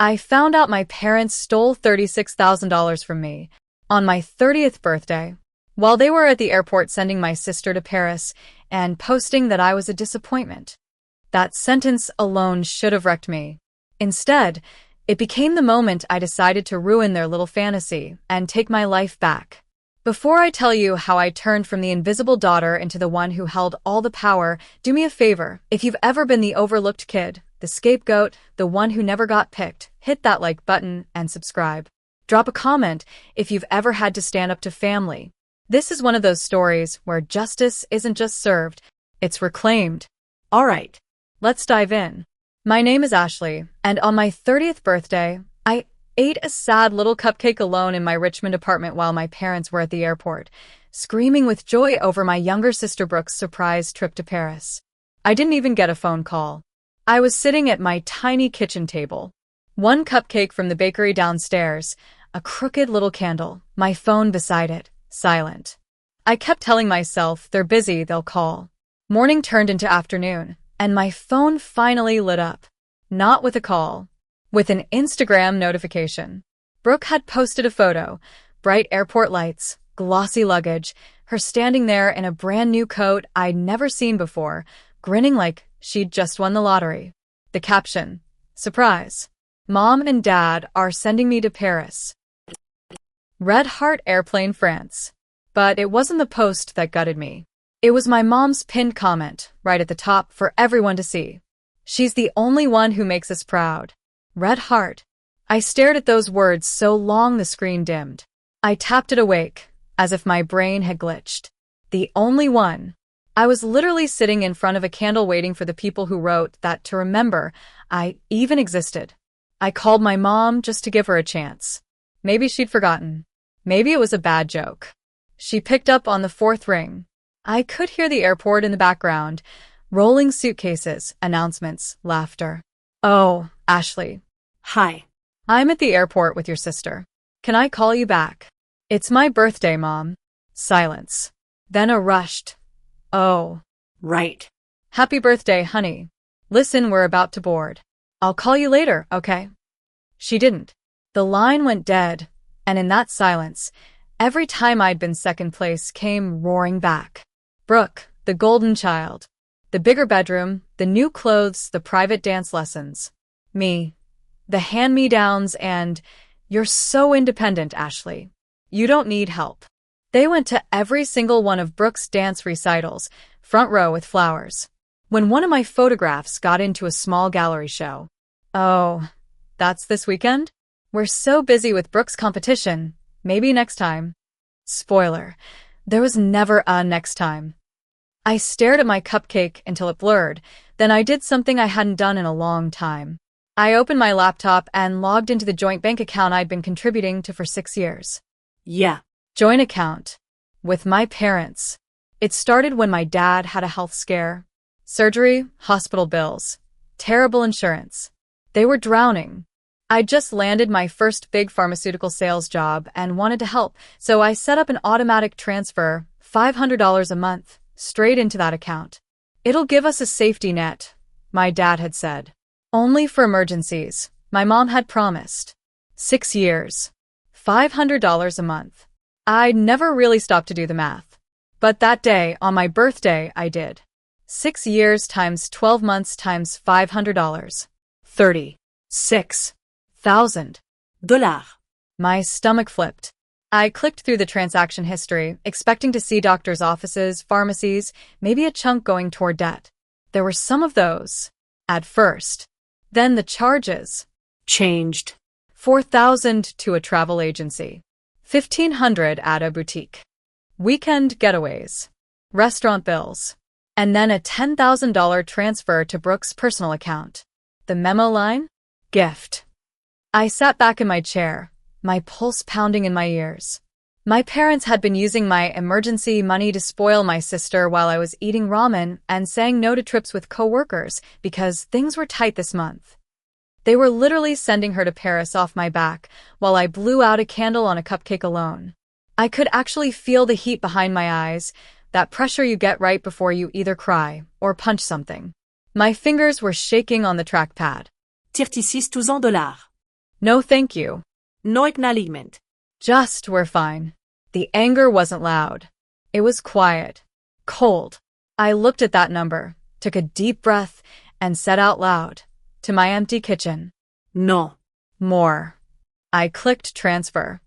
I found out my parents stole $36,000 from me on my 30th birthday while they were at the airport sending my sister to Paris and posting that I was a disappointment. That sentence alone should have wrecked me. Instead, it became the moment I decided to ruin their little fantasy and take my life back. Before I tell you how I turned from the invisible daughter into the one who held all the power, do me a favor. If you've ever been the overlooked kid, the scapegoat, the one who never got picked, hit that like button and subscribe. Drop a comment if you've ever had to stand up to family. This is one of those stories where justice isn't just served, it's reclaimed. All right, let's dive in. My name is Ashley, and on my 30th birthday, I ate a sad little cupcake alone in my Richmond apartment while my parents were at the airport, screaming with joy over my younger sister Brooke's surprise trip to Paris. I didn't even get a phone call. I was sitting at my tiny kitchen table. One cupcake from the bakery downstairs, a crooked little candle, my phone beside it, silent. I kept telling myself, they're busy, they'll call. Morning turned into afternoon, and my phone finally lit up. Not with a call, with an Instagram notification. Brooke had posted a photo, bright airport lights, glossy luggage, her standing there in a brand new coat I'd never seen before, grinning like she'd just won the lottery. The caption, surprise. Mom and Dad are sending me to Paris. Red Heart Airplane France. But it wasn't the post that gutted me. It was my mom's pinned comment, right at the top for everyone to see. She's the only one who makes us proud. Red Heart. I stared at those words so long the screen dimmed. I tapped it awake, as if my brain had glitched. The only one. I was literally sitting in front of a candle waiting for the people who wrote that to remember I even existed. I called my mom just to give her a chance. Maybe she'd forgotten. Maybe it was a bad joke. She picked up on the fourth ring. I could hear the airport in the background, rolling suitcases, announcements, laughter. Oh, Ashley. Hi. I'm at the airport with your sister. Can I call you back? It's my birthday, Mom. Silence. Then a rushed, oh. Right. Happy birthday, honey. Listen, we're about to board. I'll call you later, okay? She didn't. The line went dead, and in that silence, every time I'd been second place came roaring back. Brooke, the golden child. The bigger bedroom, the new clothes, the private dance lessons. Me. The hand-me-downs and, you're so independent, Ashley. You don't need help. They went to every single one of Brooke's dance recitals, front row with flowers. When one of my photographs got into a small gallery show. Oh, that's this weekend? We're so busy with Brooke's competition. Maybe next time. Spoiler, there was never a next time. I stared at my cupcake until it blurred, then I did something I hadn't done in a long time. I opened my laptop and logged into the joint bank account I'd been contributing to for 6 years. Yeah. Joint account. With my parents. It started when my dad had a health scare. Surgery, hospital bills, terrible insurance. They were drowning. I'd just landed my first big pharmaceutical sales job and wanted to help, so I set up an automatic transfer, $500 a month, straight into that account. It'll give us a safety net, my dad had said. Only for emergencies, my mom had promised. 6 years. $500 a month. I'd never really stopped to do the math. But that day, on my birthday, I did. 6 years times 12 months times $500. $36,000. My stomach flipped. I clicked through the transaction history, expecting to see doctors' offices, pharmacies, maybe a chunk going toward debt. There were some of those. At first. Then the charges. Changed. $4,000 to a travel agency. $1,500 at a boutique. Weekend getaways. Restaurant bills. And then a $10,000 transfer to Brooke's personal account. The memo line? Gift. I sat back in my chair, my pulse pounding in my ears. My parents had been using my emergency money to spoil my sister while I was eating ramen and saying no to trips with coworkers because things were tight this month. They were literally sending her to Paris off my back while I blew out a candle on a cupcake alone. I could actually feel the heat behind my eyes, that pressure you get right before you either cry or punch something. My fingers were shaking on the trackpad. $36,000. No thank you. No acknowledgement. Just we're fine. The anger wasn't loud. It was quiet. Cold. I looked at that number, took a deep breath, and said out loud, to my empty kitchen, No. more. I clicked transfer.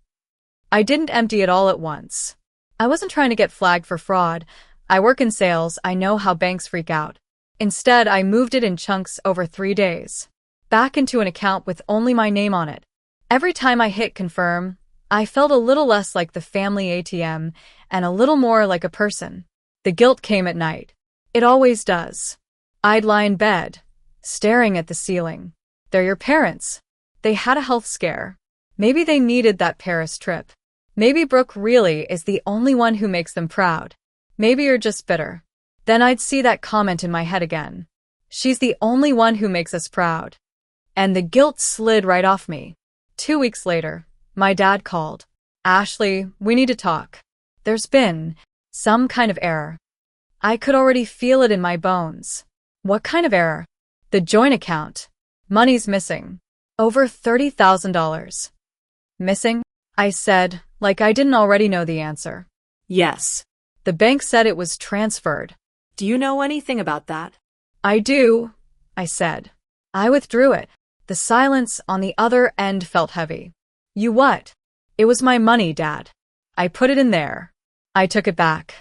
I didn't empty it all at once. I wasn't trying to get flagged for fraud. I work in sales, I know how banks freak out. Instead, I moved it in chunks over 3 days. Back into an account with only my name on it. Every time I hit confirm, I felt a little less like the family ATM and a little more like a person. The guilt came at night. It always does. I'd lie in bed, staring at the ceiling. They're your parents. They had a health scare. Maybe they needed that Paris trip. Maybe Brooke really is the only one who makes them proud. Maybe you're just bitter. Then I'd see that comment in my head again. She's the only one who makes us proud. And the guilt slid right off me. 2 weeks later, my dad called. Ashley, we need to talk. There's been some kind of error. I could already feel it in my bones. What kind of error? The joint account. Money's missing. Over $30,000. Missing? I said, like I didn't already know the answer. Yes. The bank said it was transferred. Do you know anything about that? I do, I said. I withdrew it. The silence on the other end felt heavy. You what? It was my money, Dad. I put it in there. I took it back.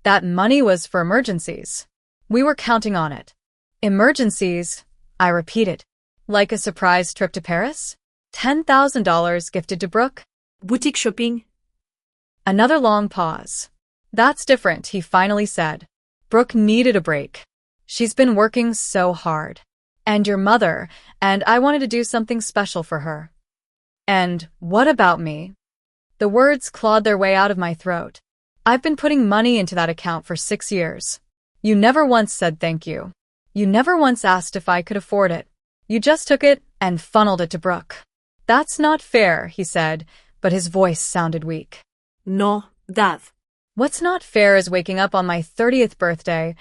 That money was for emergencies. We were counting on it. Emergencies, I repeated. Like a surprise trip to Paris? $10,000 gifted to Brooke? Boutique shopping? Another long pause. That's different, he finally said. Brooke needed a break. She's been working so hard. And your mother, and I wanted to do something special for her. And what about me? The words clawed their way out of my throat. I've been putting money into that account for 6 years. You never once said thank you. You never once asked if I could afford it. You just took it and funneled it to Brooke. That's not fair, he said, but his voice sounded weak. No, Dad. What's not fair is waking up on my 30th birthday,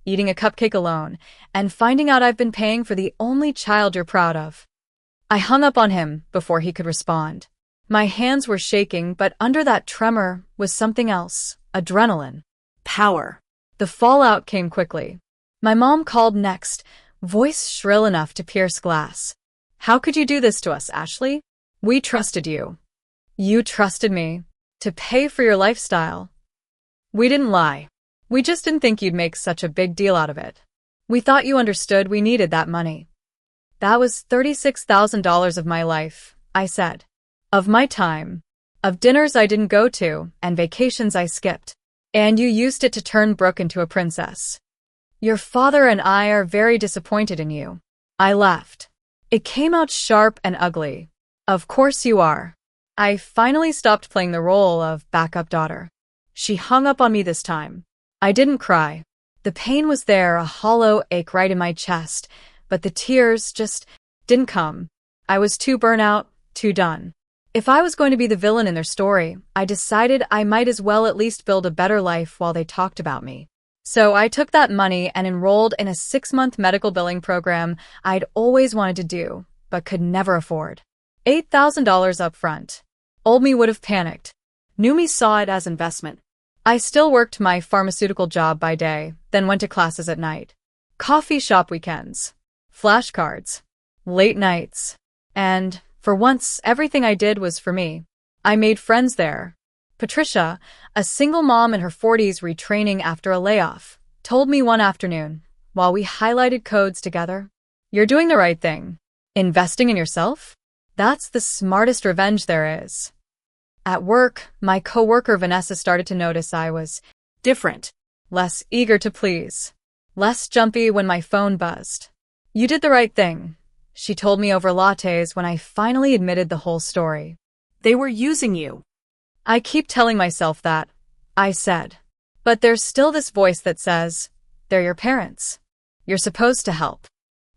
eating a cupcake alone, and finding out I've been paying for the only child you're proud of. I hung up on him before he could respond. My hands were shaking, but under that tremor was something else, adrenaline. Power. The fallout came quickly. My mom called next, voice shrill enough to pierce glass. How could you do this to us, Ashley? We trusted you. You trusted me. To pay for your lifestyle. We didn't lie. We just didn't think you'd make such a big deal out of it. We thought you understood we needed that money. That was $36,000 of my life, I said. Of my time. Of dinners I didn't go to, and vacations I skipped. And you used it to turn Brooke into a princess. Your father and I are very disappointed in you. I laughed. It came out sharp and ugly. Of course you are. I finally stopped playing the role of backup daughter. She hung up on me this time. I didn't cry. The pain was there, a hollow ache right in my chest, but the tears just didn't come. I was too burnt out, too done. If I was going to be the villain in their story, I decided I might as well at least build a better life while they talked about me. So I took that money and enrolled in a 6-month medical billing program I'd always wanted to do, but could never afford. $8,000 up front. Old me would have panicked. New me saw it as investment. I still worked my pharmaceutical job by day, then went to classes at night. Coffee shop weekends. Flashcards. Late nights. And, for once, everything I did was for me. I made friends there. Patricia, a single mom in her 40s retraining after a layoff, told me one afternoon, while we highlighted codes together, "You're doing the right thing. Investing in yourself? That's the smartest revenge there is." At work, my coworker Vanessa started to notice I was different, less eager to please, less jumpy when my phone buzzed. "You did the right thing," she told me over lattes when I finally admitted the whole story. They were using you. I keep telling myself that, I said. But there's still this voice that says, they're your parents. You're supposed to help.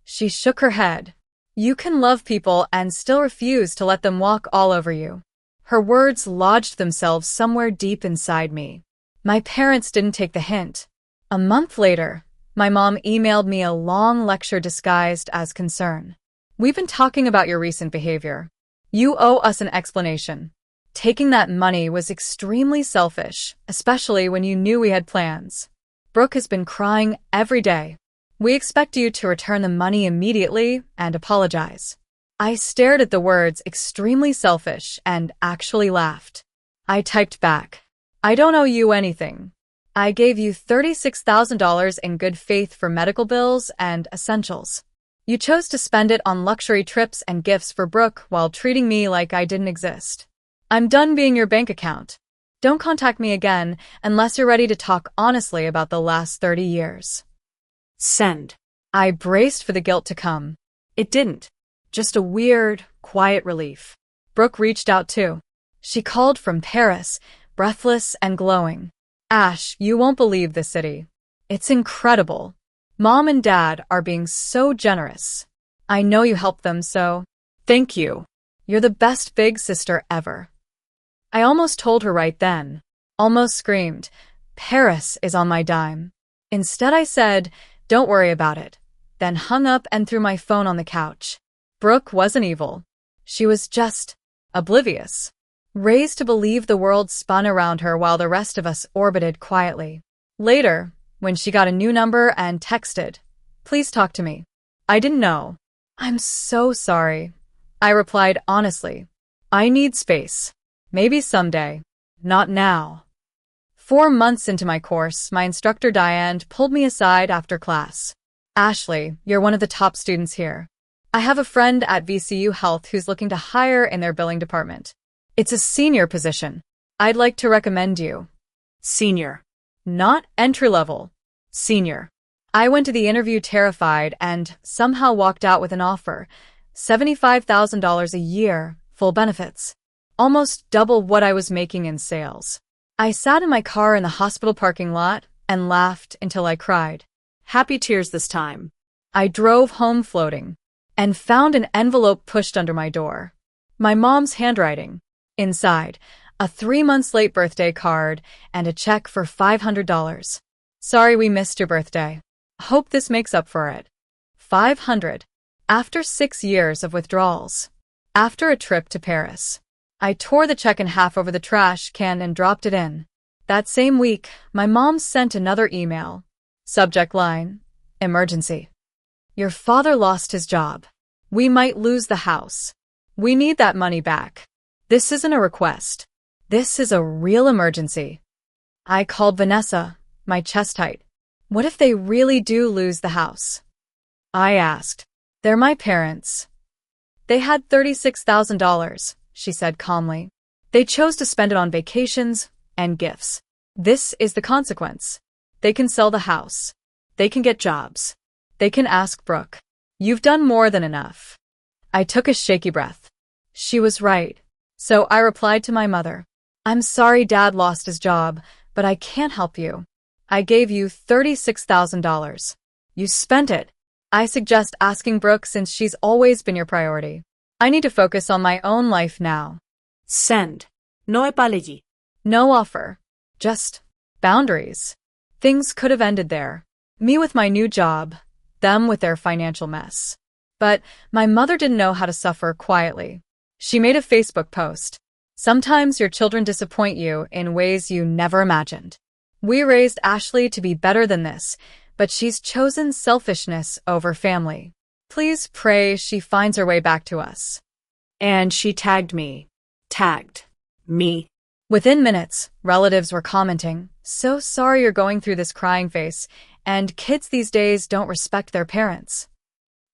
She shook her head. You can love people and still refuse to let them walk all over you. Her words lodged themselves somewhere deep inside me. My parents didn't take the hint. A month later, my mom emailed me a long lecture disguised as concern. "We've been talking about your recent behavior. You owe us an explanation. Taking that money was extremely selfish, especially when you knew we had plans. Brooke has been crying every day. We expect you to return the money immediately and apologize. I stared at the words extremely selfish and actually laughed. I typed back, I don't owe you anything. I gave you $36,000 in good faith for medical bills and essentials. You chose to spend it on luxury trips and gifts for Brooke while treating me like I didn't exist. I'm done being your bank account. Don't contact me again unless you're ready to talk honestly about the last 30 years. Send. I braced for the guilt to come. It didn't. Just a weird, quiet relief. Brooke reached out too. She called from Paris, breathless and glowing. Ash, you won't believe this city. It's incredible. Mom and Dad are being so generous. I know you helped them, so thank you. You're the best big sister ever. I almost told her right then. Almost screamed, Paris is on my dime. Instead I said, don't worry about it. Then hung up and threw my phone on the couch. Brooke wasn't evil. She was just oblivious. Raised to believe the world spun around her while the rest of us orbited quietly. Later, when she got a new number and texted, please talk to me. I didn't know. I'm so sorry. I replied honestly. I need space. Maybe someday. Not now. 4 months into my course, my instructor Diane pulled me aside after class. Ashley, you're one of the top students here. I have a friend at VCU Health who's looking to hire in their billing department. It's a senior position. I'd like to recommend you. Senior. Not entry-level. Senior. I went to the interview terrified and somehow walked out with an offer. $75,000 a year, full benefits. Almost double what I was making in sales. I sat in my car in the hospital parking lot and laughed until I cried. Happy tears this time. I drove home floating and found an envelope pushed under my door. My mom's handwriting. Inside, a 3 months late birthday card and a check for $500. Sorry we missed your birthday. Hope this makes up for it. $500. After 6 years of withdrawals. After a trip to Paris. I tore the check in half over the trash can and dropped it in. That same week, my mom sent another email. Subject line, emergency. Your father lost his job. We might lose the house. We need that money back. This isn't a request. This is a real emergency. I called Vanessa, my chest tight. What if they really do lose the house? I asked. They're my parents. They had $36,000, she said calmly. They chose to spend it on vacations and gifts. This is the consequence. They can sell the house. They can get jobs. They can ask Brooke. You've done more than enough. I took a shaky breath. She was right. So I replied to my mother. I'm sorry Dad lost his job, but I can't help you. I gave you $36,000. You spent it. I suggest asking Brooke since she's always been your priority. I need to focus on my own life now. Send. No apology. No offer. Just boundaries. Things could have ended there. Me with my new job, them with their financial mess. But my mother didn't know how to suffer quietly. She made a Facebook post. Sometimes your children disappoint you in ways you never imagined. We raised Ashley to be better than this, but she's chosen selfishness over family. Please pray she finds her way back to us. And she tagged me. Tagged. Me. Within minutes, relatives were commenting, so sorry you're going through this crying face, and kids these days don't respect their parents.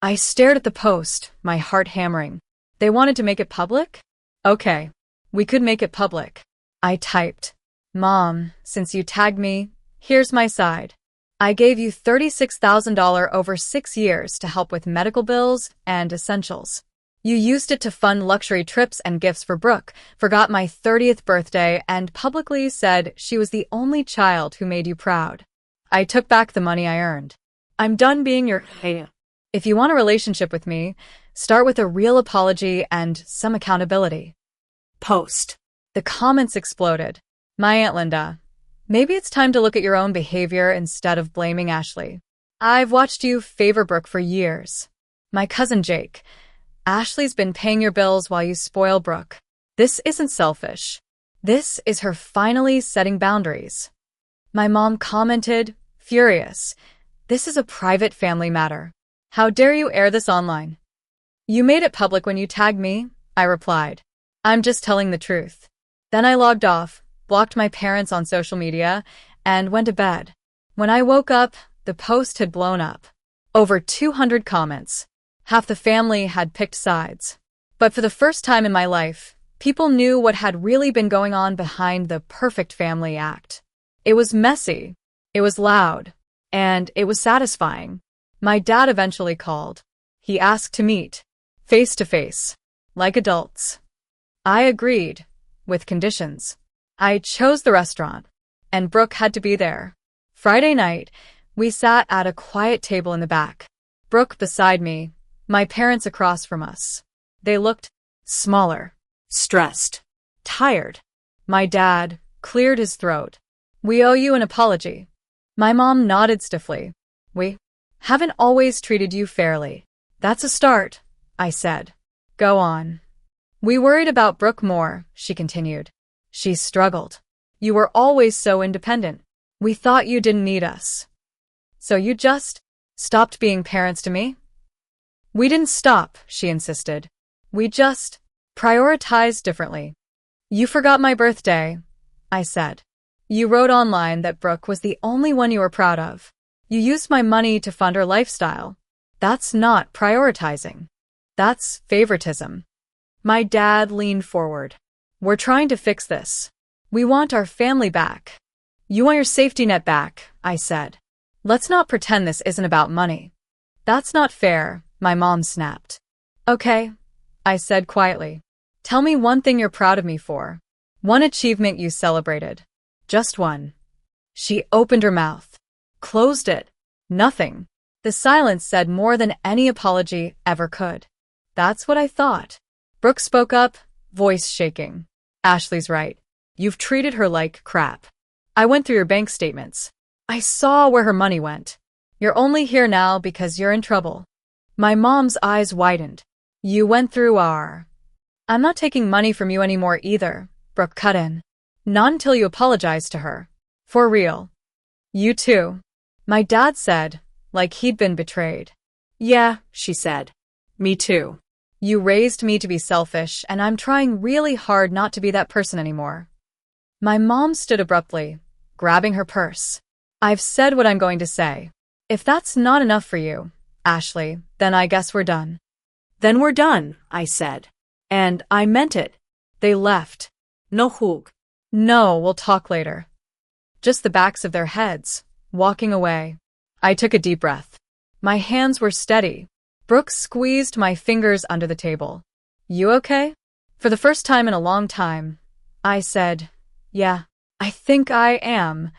I stared at the post, my heart hammering. They wanted to make it public? Okay, we could make it public. I typed, Mom, since you tagged me, here's my side. I gave you $36,000 over 6 years to help with medical bills and essentials. You used it to fund luxury trips and gifts for Brooke, forgot my 30th birthday, and publicly said she was the only child who made you proud. I took back the money I earned. I'm done being your hey. If you want a relationship with me, start with a real apology and some accountability. Post. The comments exploded. My Aunt Linda. Maybe it's time to look at your own behavior instead of blaming Ashley. I've watched you favor Brooke for years. My cousin Jake. Ashley's been paying your bills while you spoil Brooke. This isn't selfish. This is her finally setting boundaries. My mom commented, furious. This is a private family matter. How dare you air this online? You made it public when you tagged me, I replied. I'm just telling the truth. Then I logged off, blocked my parents on social media, and went to bed. When I woke up, the post had blown up. Over 200 comments. Half the family had picked sides. But for the first time in my life, people knew what had really been going on behind the perfect family act. It was messy, it was loud, and it was satisfying. My dad eventually called. He asked to meet, face to face, like adults. I agreed, with conditions. I chose the restaurant, and Brooke had to be there. Friday night, we sat at a quiet table in the back. Brooke beside me, my parents across from us. They looked smaller, Stressed. tired. My dad cleared his throat. We owe you an apology. My mom nodded stiffly. We haven't always treated you fairly. That's a start, I said. Go on. We worried about Brooke more, she continued. She struggled. You were always so independent. We thought you didn't need us. So you just stopped being parents to me? We didn't stop, she insisted. We just prioritized differently. You forgot my birthday, I said. You wrote online that Brooke was the only one you were proud of. You used my money to fund her lifestyle. That's not prioritizing. That's favoritism. My dad leaned forward. We're trying to fix this. We want our family back. You want your safety net back, I said. Let's not pretend this isn't about money. That's not fair, my mom snapped. Okay, I said quietly. Tell me one thing you're proud of me for. One achievement you celebrated. Just one. She opened her mouth. Closed it. Nothing. The silence said more than any apology ever could. That's what I thought. Brooke spoke up, voice shaking. Ashley's right. You've treated her like crap. I went through your bank statements. I saw where her money went. You're only here now because you're in trouble. My mom's eyes widened. You went through our... I'm not taking money from you anymore either, Brooke cut in. Not until you apologize to her. For real. You too. My dad said, like he'd been betrayed. Yeah, she said. Me too. You raised me to be selfish, and I'm trying really hard not to be that person anymore. My mom stood abruptly, grabbing her purse. I've said what I'm going to say. If that's not enough for you, Ashley, then I guess we're done. Then we're done, I said. And I meant it. They left. No hug. No, we'll talk later. Just the backs of their heads, walking away. I took a deep breath. My hands were steady. Brooke squeezed my fingers under the table. You okay? For the first time in a long time, I said, yeah, I think I am.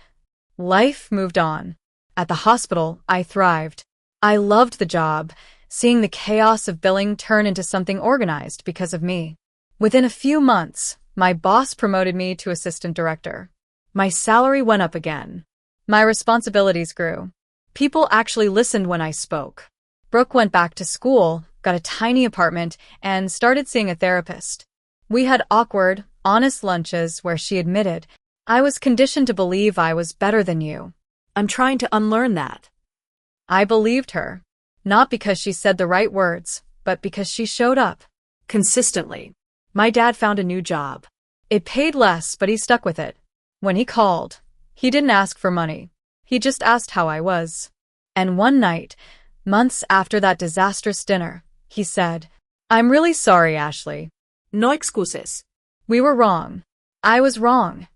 Life moved on. At the hospital, I thrived. I loved the job, seeing the chaos of billing turn into something organized because of me. Within a few months, my boss promoted me to assistant director. My salary went up again. My responsibilities grew. People actually listened when I spoke. Brooke went back to school, got a tiny apartment, and started seeing a therapist. We had awkward, honest lunches where she admitted, I was conditioned to believe I was better than you. I'm trying to unlearn that. I believed her. Not because she said the right words, but because she showed up. Consistently. My dad found a new job. It paid less, but he stuck with it. When he called, he didn't ask for money. He just asked how I was. And one night, months after that disastrous dinner, he said, I'm really sorry, Ashley. No excuses. We were wrong. I was wrong.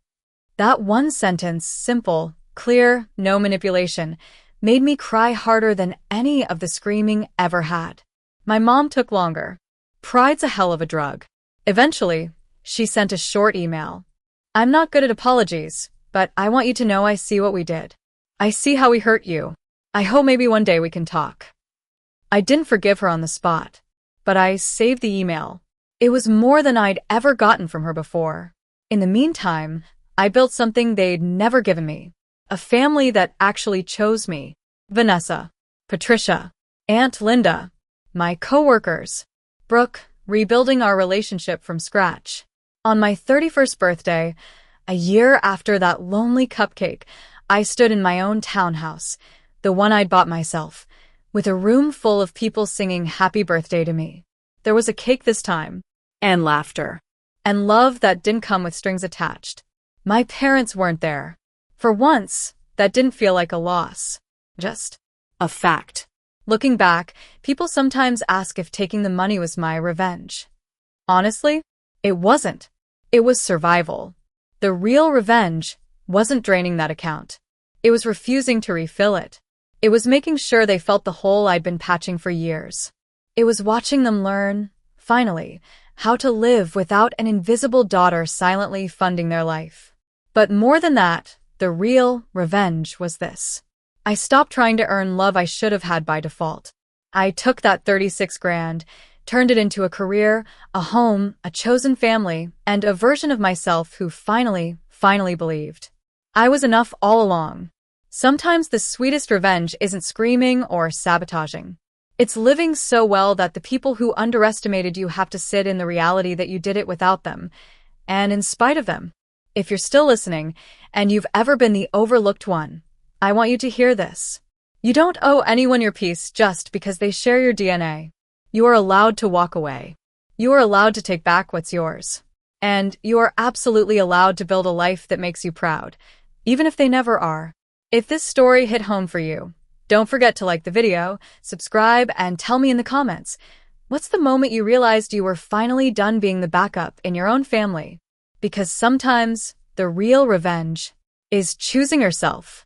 That one sentence, simple, clear, no manipulation, made me cry harder than any of the screaming ever had. My mom took longer. Pride's a hell of a drug. Eventually, she sent a short email. I'm not good at apologies, but I want you to know I see what we did. I see how we hurt you. I hope maybe one day we can talk. I didn't forgive her on the spot, but I saved the email. It was more than I'd ever gotten from her before. In the meantime, I built something they'd never given me. A family that actually chose me. Vanessa, Patricia, Aunt Linda, my coworkers. Brooke, rebuilding our relationship from scratch. On my 31st birthday, a year after that lonely cupcake, I stood in my own townhouse, the one I'd bought myself, with a room full of people singing happy birthday to me. There was a cake this time, And laughter. and love that didn't come with strings attached. My parents weren't there. For once, that didn't feel like a loss. Just A fact. looking back, people sometimes ask if taking the money was my revenge. Honestly, it wasn't. It was survival. The real revenge wasn't draining that account. It was refusing to refill it. It was making sure they felt the hole I'd been patching for years. It was watching them learn, finally, how to live without an invisible daughter silently funding their life. But more than that, the real revenge was this. I stopped trying to earn love I should have had by default. I took that 36 grand, turned it into a career, a home, a chosen family, and a version of myself who finally believed I was enough all along. Sometimes the sweetest revenge isn't screaming or sabotaging. It's living so well that the people who underestimated you have to sit in the reality that you did it without them, and in spite of them. If you're still listening, and you've ever been the overlooked one, I want you to hear this. You don't owe anyone your peace just because they share your DNA. You are allowed to walk away. You are allowed to take back what's yours. And you are absolutely allowed to build a life that makes you proud, even if they never are. If this story hit home for you, don't forget to like the video, subscribe, and tell me in the comments, what's the moment you realized you were finally done being the backup in your own family? Because sometimes the real revenge is choosing yourself.